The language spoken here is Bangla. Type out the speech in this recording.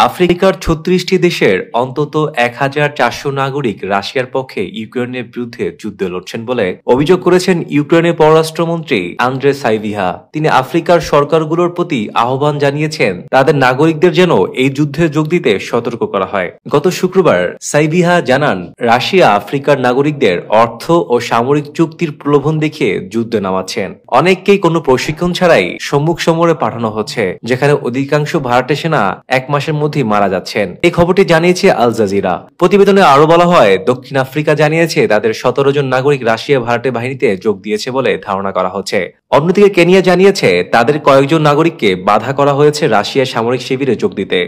আফ্রিকার ৩৬টি দেশের অন্তত ১,৪০০ নাগরিক রাশিয়ার পক্ষে ইউক্রেনের বিরুদ্ধে যুদ্ধে লড়ছেন বলে অভিযোগ করেছেন ইউক্রেনের পররাষ্ট্রমন্ত্রী আন্দ্রে সাইবিহা। তিনি আফ্রিকার সরকারগুলোর প্রতি আহ্বান জানিয়েছেন তাদের নাগরিকদের যেন এই যুদ্ধে যোগ দিতে সতর্ক করা হয়। গত শুক্রবার সাইবিহা জানান, রাশিয়া আফ্রিকার নাগরিকদের অর্থ ও সামরিক চুক্তির প্রলোভন দেখিয়ে যুদ্ধে নামাচ্ছেন। অনেককেই কোনো প্রশিক্ষণ ছাড়াই সম্মুখ সমরে পাঠানো হচ্ছে, যেখানে অধিকাংশ ভাড়াটে সেনা ১ মাসের মধ্যে মারা যাচ্ছেন। এই খবরটি জানিয়েছে আল জাজিরা। প্রতিবেদনে আরো বলা হয়, দক্ষিণ আফ্রিকা জানিয়েছে তাদের ১৭ জন নাগরিক রাশিয়া ভাড়াটে বাহিনীতে যোগ দিয়েছে বলে ধারণা করা হচ্ছে। অন্যদিকে কেনিয়া জানিয়েছে তাদের কয়েকজন নাগরিককে বাধা করা হয়েছে রাশিয়ার সামরিক শিবিরে যোগ দিতে।